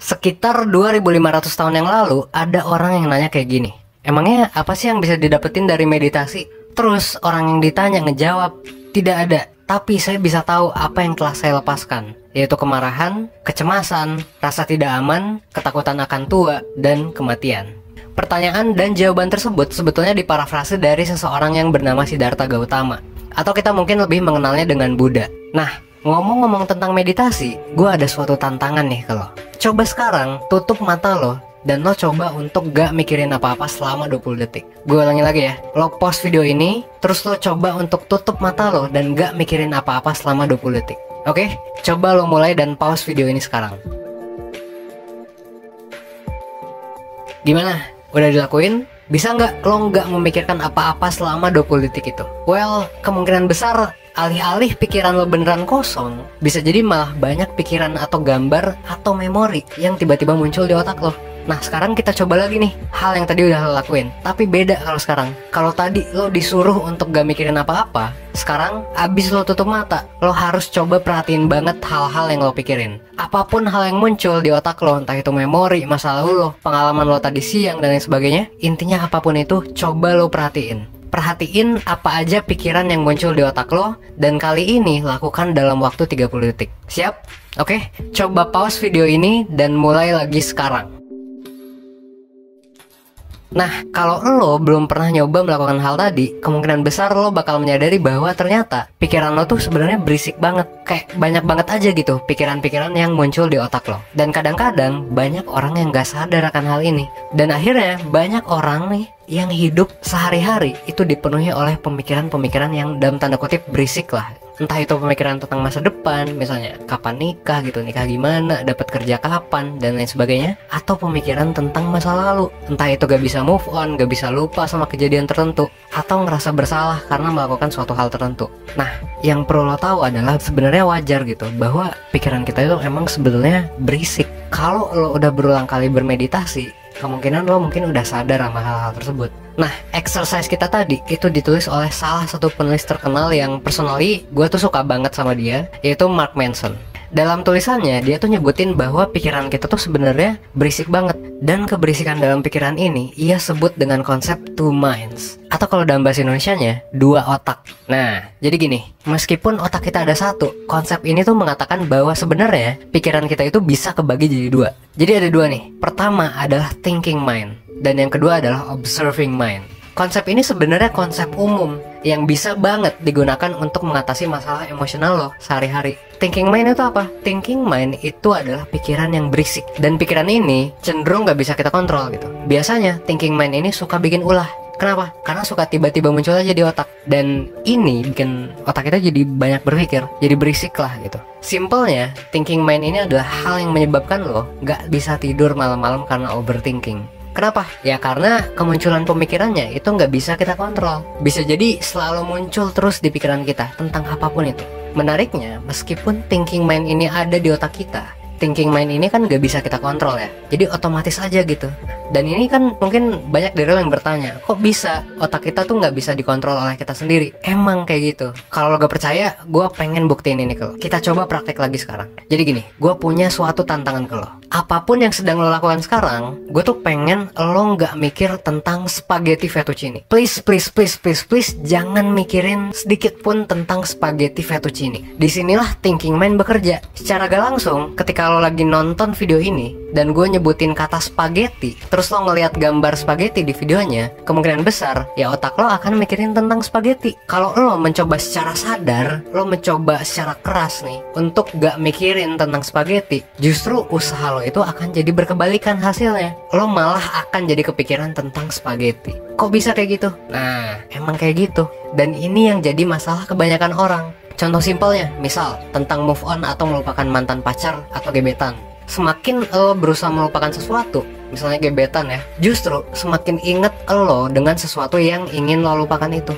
Sekitar 2500 tahun yang lalu, ada orang yang nanya kayak gini. Emangnya apa sih yang bisa didapetin dari meditasi? Terus orang yang ditanya ngejawab, tidak ada. Tapi saya bisa tahu apa yang telah saya lepaskan, yaitu kemarahan, kecemasan, rasa tidak aman, ketakutan akan tua, dan kematian. Pertanyaan dan jawaban tersebut sebetulnya diparafrase dari seseorang yang bernama Siddhartha Gautama. Atau kita mungkin lebih mengenalnya dengan Buddha. Nah, ngomong-ngomong tentang meditasi, gue ada suatu tantangan nih ke lo. Coba sekarang tutup mata lo dan lo coba untuk gak mikirin apa-apa selama 20 detik. Gue ulangi lagi ya. Lo pause video ini, terus lo coba untuk tutup mata lo dan gak mikirin apa-apa selama 20 detik. Oke? Coba lo mulai dan pause video ini sekarang. Gimana? Udah dilakuin? Bisa nggak lo nggak memikirkan apa-apa selama 20 detik itu? Well, kemungkinan besar alih-alih pikiran lo beneran kosong, bisa jadi malah banyak pikiran atau gambar atau memori yang tiba-tiba muncul di otak lo. Nah, sekarang kita coba lagi nih hal yang tadi udah lo lakuin, tapi beda kalau sekarang. Kalau tadi lo disuruh untuk gak mikirin apa-apa, sekarang abis lo tutup mata, lo harus coba perhatiin banget hal-hal yang lo pikirin. Apapun hal yang muncul di otak lo, entah itu memori, masa lalu lo, pengalaman lo tadi siang, dan lain sebagainya. Intinya apapun itu, coba lo perhatiin. Perhatiin apa aja pikiran yang muncul di otak lo, dan kali ini lakukan dalam waktu 30 detik. Siap? Oke, coba pause video ini dan mulai lagi sekarang. Nah, kalau lo belum pernah nyoba melakukan hal tadi, kemungkinan besar lo bakal menyadari bahwa ternyata pikiran lo tuh sebenarnya berisik banget. Kayak banyak banget aja gitu pikiran-pikiran yang muncul di otak lo. Dan kadang-kadang banyak orang yang gak sadar akan hal ini. Dan akhirnya banyak orang nih yang hidup sehari-hari itu dipenuhi oleh pemikiran-pemikiran yang dalam tanda kutip berisik lah. Entah itu pemikiran tentang masa depan, misalnya kapan nikah gitu, nikah gimana, dapat kerja kapan, dan lain sebagainya. Atau pemikiran tentang masa lalu, entah itu gak bisa move on, gak bisa lupa sama kejadian tertentu, atau ngerasa bersalah karena melakukan suatu hal tertentu. Nah, yang perlu lo tahu adalah sebenarnya wajar gitu, bahwa pikiran kita itu emang sebetulnya berisik. Kalau lo udah berulang kali bermeditasi, kemungkinan lo mungkin udah sadar sama hal-hal tersebut. Nah, exercise kita tadi itu ditulis oleh salah satu penulis terkenal yang personally gue tuh suka banget sama dia, yaitu Mark Manson. Dalam tulisannya, dia tuh nyebutin bahwa pikiran kita tuh sebenarnya berisik banget. Dan keberisikan dalam pikiran ini, ia sebut dengan konsep two minds. Atau kalau dalam bahasa Indonesianya, dua otak. Nah, jadi gini, meskipun otak kita ada satu, konsep ini tuh mengatakan bahwa sebenarnya pikiran kita itu bisa kebagi jadi dua. Jadi ada dua nih. Pertama adalah thinking mind, dan yang kedua adalah observing mind. Konsep ini sebenarnya konsep umum yang bisa banget digunakan untuk mengatasi masalah emosional lo sehari-hari. Thinking mind itu apa? Thinking mind itu adalah pikiran yang berisik, dan pikiran ini cenderung gak bisa kita kontrol gitu. Biasanya thinking mind ini suka bikin ulah. Kenapa? Karena suka tiba-tiba muncul aja di otak. Dan ini bikin otak kita jadi banyak berpikir, jadi berisik lah gitu. Simpelnya, thinking mind ini adalah hal yang menyebabkan lo gak bisa tidur malam-malam karena overthinking. Kenapa? Ya karena kemunculan pemikirannya itu nggak bisa kita kontrol. Bisa jadi selalu muncul terus di pikiran kita tentang apapun itu. Menariknya, meskipun thinking mind ini ada di otak kita, thinking mind ini kan nggak bisa kita kontrol ya. Jadi otomatis aja gitu. Dan ini kan mungkin banyak dari lo yang bertanya, kok bisa otak kita tuh nggak bisa dikontrol oleh kita sendiri? Emang kayak gitu. Kalau lo gak percaya, gue pengen buktiin ini ke lo. Kita coba praktek lagi sekarang. Jadi gini, gue punya suatu tantangan ke lo. Apapun yang sedang lo lakukan sekarang, gue tuh pengen lo nggak mikir tentang spaghetti fettuccine. Please, please, please, please, please, jangan mikirin sedikit pun tentang spaghetti fettuccine. Disinilah thinking mind bekerja. Secara gak langsung, ketika lo lagi nonton video ini, dan gue nyebutin kata spaghetti, terus lo ngelihat gambar spaghetti di videonya, kemungkinan besar ya otak lo akan mikirin tentang spaghetti. Kalau lo mencoba secara sadar, lo mencoba secara keras nih untuk gak mikirin tentang spaghetti, justru usaha lo itu akan jadi berkebalikan hasilnya. Lo malah akan jadi kepikiran tentang spaghetti. Kok bisa kayak gitu? Nah, emang kayak gitu. Dan ini yang jadi masalah kebanyakan orang. Contoh simpelnya, misal tentang move on atau melupakan mantan pacar atau gebetan. Semakin lo berusaha melupakan sesuatu, misalnya gebetan ya, justru semakin inget lo dengan sesuatu yang ingin lo lupakan itu.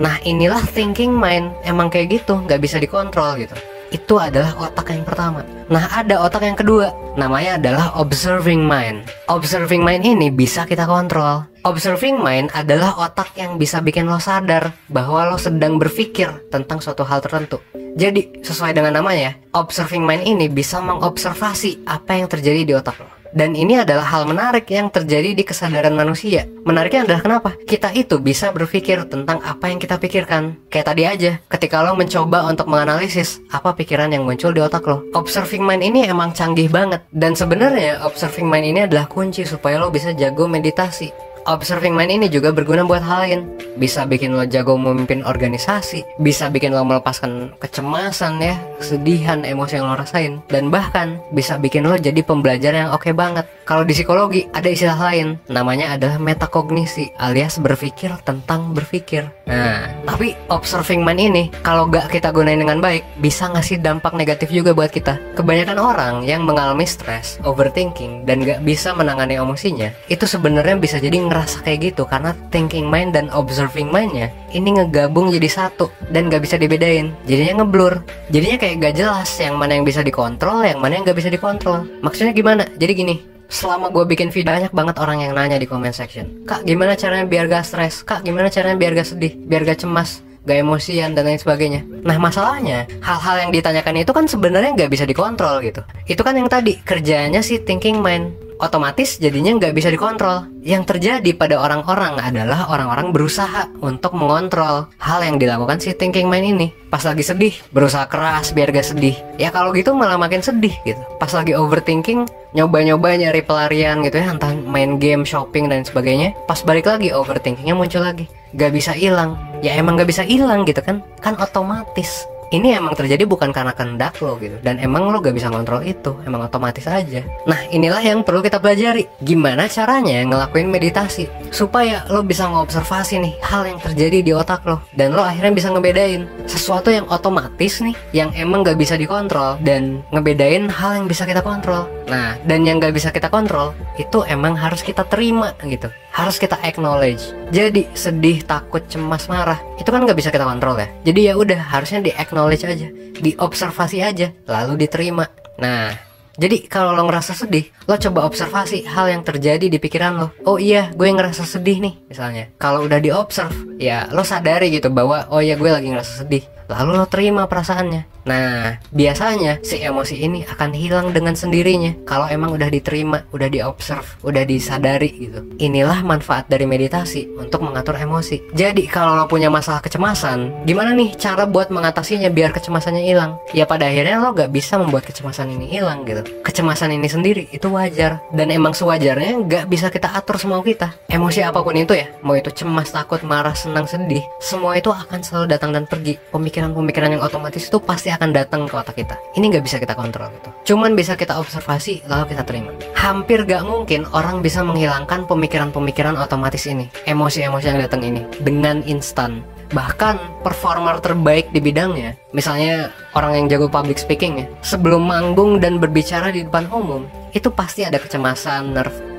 Nah, inilah thinking mind. Emang kayak gitu, gak bisa dikontrol gitu. Itu adalah otak yang pertama. Nah, ada otak yang kedua, namanya adalah observing mind. Observing mind ini bisa kita kontrol. Observing mind adalah otak yang bisa bikin lo sadar bahwa lo sedang berpikir tentang suatu hal tertentu. Jadi sesuai dengan namanya, observing mind ini bisa mengobservasi apa yang terjadi di otak lo. Dan ini adalah hal menarik yang terjadi di kesadaran manusia. Menariknya adalah kenapa? Kita itu bisa berpikir tentang apa yang kita pikirkan. Kayak tadi aja, ketika lo mencoba untuk menganalisis apa pikiran yang muncul di otak lo. Observing mind ini emang canggih banget. Dan sebenarnya observing mind ini adalah kunci supaya lo bisa jago meditasi. Observing mind ini juga berguna buat hal lain. Bisa bikin lo jago memimpin organisasi, bisa bikin lo melepaskan kecemasan ya, kesedihan, emosi yang lo rasain, dan bahkan bisa bikin lo jadi pembelajar yang oke banget. Kalau di psikologi ada istilah lain, namanya adalah metakognisi, alias berpikir tentang berpikir. Nah, tapi observing mind ini kalau gak kita gunain dengan baik, bisa ngasih dampak negatif juga buat kita. Kebanyakan orang yang mengalami stres, overthinking, dan gak bisa menangani emosinya, itu sebenarnya bisa jadi ngerasa kayak gitu karena thinking mind dan observing mindnya ini ngegabung jadi satu dan gak bisa dibedain. Jadinya ngeblur, jadinya kayak gak jelas yang mana yang bisa dikontrol, yang mana yang gak bisa dikontrol. Maksudnya gimana? Jadi gini, selama gue bikin video banyak banget orang yang nanya di comment section, Kak gimana caranya biar gak stres? Kak gimana caranya biar gak sedih? Biar gak cemas? Gak emosian dan lain sebagainya. Nah masalahnya, hal-hal yang ditanyakan itu kan sebenarnya gak bisa dikontrol gitu. Itu kan yang tadi, kerjanya si thinking mind. Otomatis jadinya nggak bisa dikontrol. Yang terjadi pada orang-orang adalah orang-orang berusaha untuk mengontrol hal yang dilakukan si thinking mind ini. Pas lagi sedih, berusaha keras biar gak sedih. Ya kalau gitu malah makin sedih gitu. Pas lagi overthinking, nyoba-nyoba nyari pelarian gitu ya, entah main game, shopping dan sebagainya. Pas balik lagi overthinkingnya muncul lagi. Gak bisa hilang. Ya emang gak bisa hilang gitu kan. Kan otomatis. Ini emang terjadi bukan karena kehendak lo gitu. Dan emang lo gak bisa ngontrol itu. Emang otomatis aja. Nah inilah yang perlu kita pelajari. Gimana caranya ngelakuin meditasi supaya lo bisa ngobservasi nih hal yang terjadi di otak lo. Dan lo akhirnya bisa ngebedain sesuatu yang otomatis nih, yang emang gak bisa dikontrol, dan ngebedain hal yang bisa kita kontrol. Nah dan yang gak bisa kita kontrol itu emang harus kita terima gitu. Harus kita acknowledge. Jadi sedih, takut, cemas, marah itu kan nggak bisa kita kontrol ya. Jadi ya udah harusnya di acknowledge aja, diobservasi aja, lalu diterima. Nah, jadi kalau lo ngerasa sedih, lo coba observasi hal yang terjadi di pikiran lo. Oh iya, gue ngerasa sedih nih misalnya. Kalau udah diobserv, ya lo sadari gitu bahwa oh iya gue lagi ngerasa sedih. Lalu lo terima perasaannya. Nah, biasanya si emosi ini akan hilang dengan sendirinya kalau emang udah diterima, udah diobserv, udah disadari gitu. Inilah manfaat dari meditasi untuk mengatur emosi. Jadi kalau lo punya masalah kecemasan, gimana nih cara buat mengatasinya biar kecemasannya hilang? Ya pada akhirnya lo gak bisa membuat kecemasan ini hilang gitu. Kecemasan ini sendiri itu wajar, dan emang sewajarnya gak bisa kita atur semau kita. Emosi apapun itu ya, mau itu cemas, takut, marah, senang, sedih, semua itu akan selalu datang dan pergi. Pemikiran-pemikiran yang otomatis itu pasti akan datang ke otak kita. Ini nggak bisa kita kontrol gitu. Cuman bisa kita observasi lalu kita terima. Hampir gak mungkin orang bisa menghilangkan pemikiran-pemikiran otomatis ini, emosi-emosi yang datang ini dengan instan. Bahkan performer terbaik di bidangnya, misalnya orang yang jago public speaking ya, sebelum manggung dan berbicara di depan umum, itu pasti ada kecemasan,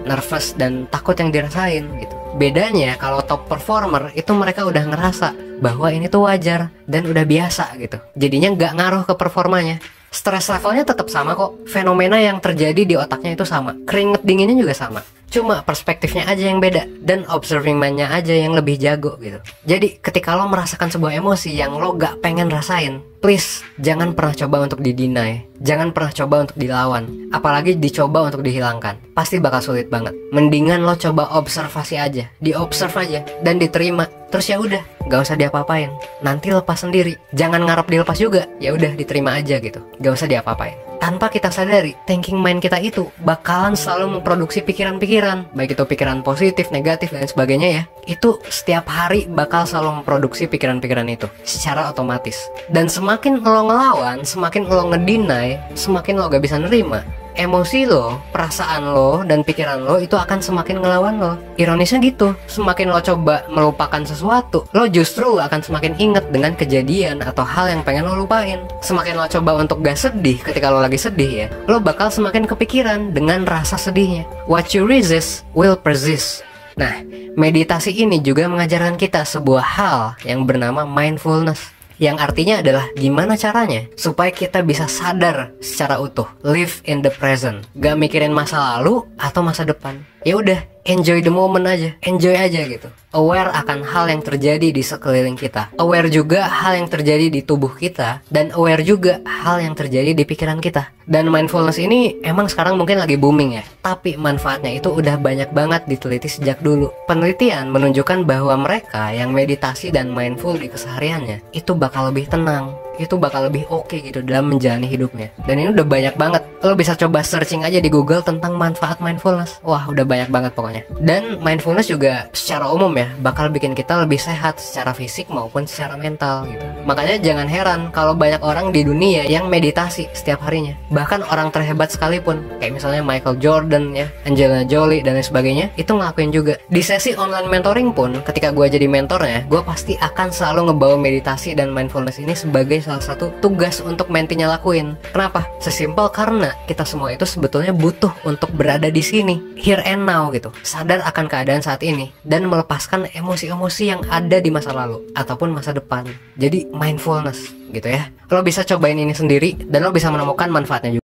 nervous dan takut yang dirasain gitu. Bedanya kalau top performer itu mereka udah ngerasa bahwa ini tuh wajar dan udah biasa gitu. Jadinya nggak ngaruh ke performanya. Stress levelnya tetap sama kok. Fenomena yang terjadi di otaknya itu sama. Keringet dinginnya juga sama. Cuma perspektifnya aja yang beda, dan observing mind-nya aja yang lebih jago gitu. Jadi ketika lo merasakan sebuah emosi yang lo gak pengen rasain, please jangan pernah coba untuk dideny. Jangan pernah coba untuk dilawan, apalagi dicoba untuk dihilangkan. Pasti bakal sulit banget. Mendingan lo coba observasi aja, diobserv aja dan diterima. Terus ya udah, gak usah diapa-apain. Nanti lepas sendiri. Jangan ngarep dilepas juga. Ya udah diterima aja gitu. Gak usah diapa-apain. Tanpa kita sadari, thinking mind kita itu bakalan selalu memproduksi pikiran-pikiran, baik itu pikiran positif, negatif, dan sebagainya ya. Itu setiap hari bakal selalu memproduksi pikiran-pikiran itu secara otomatis. Dan semakin lo ngelawan, semakin lo ngedeny, semakin lo gak bisa nerima, emosi lo, perasaan lo, dan pikiran lo itu akan semakin ngelawan lo. Ironisnya gitu, semakin lo coba melupakan sesuatu, lo justru akan semakin inget dengan kejadian atau hal yang pengen lo lupain. Semakin lo coba untuk gak sedih ketika lo lagi sedih ya, lo bakal semakin kepikiran dengan rasa sedihnya. What you resist will persist. Nah, meditasi ini juga mengajarkan kita sebuah hal yang bernama mindfulness, yang artinya adalah gimana caranya supaya kita bisa sadar secara utuh, live in the present, gak mikirin masa lalu atau masa depan. Ya udah, enjoy the moment aja, enjoy aja gitu. Aware akan hal yang terjadi di sekeliling kita, aware juga hal yang terjadi di tubuh kita, dan aware juga hal yang terjadi di pikiran kita. Dan mindfulness ini emang sekarang mungkin lagi booming ya, tapi manfaatnya itu udah banyak banget diteliti sejak dulu. Penelitian menunjukkan bahwa mereka yang meditasi dan mindful di kesehariannya itu bakal lebih tenang, itu bakal lebih oke gitu dalam menjalani hidupnya. Dan ini udah banyak banget. Lo bisa coba searching aja di Google tentang manfaat mindfulness. Wah, udah banyak banget pokoknya. Dan mindfulness juga secara umum ya bakal bikin kita lebih sehat secara fisik maupun secara mental gitu. Makanya jangan heran kalau banyak orang di dunia yang meditasi setiap harinya. Bahkan orang terhebat sekalipun, kayak misalnya Michael Jordan ya, Angelina Jolie dan lain sebagainya, itu ngelakuin juga. Di sesi online mentoring pun, ketika gue jadi mentornya, gue pasti akan selalu ngebawa meditasi dan mindfulness ini sebagai salah satu tugas untuk mentinya lakuin. Kenapa? Sesimpel karena kita semua itu sebetulnya butuh untuk berada di sini, here and now gitu, sadar akan keadaan saat ini dan melepaskan emosi-emosi yang ada di masa lalu ataupun masa depan. Jadi mindfulness gitu ya. Lo bisa cobain ini sendiri dan lo bisa menemukan manfaatnya juga.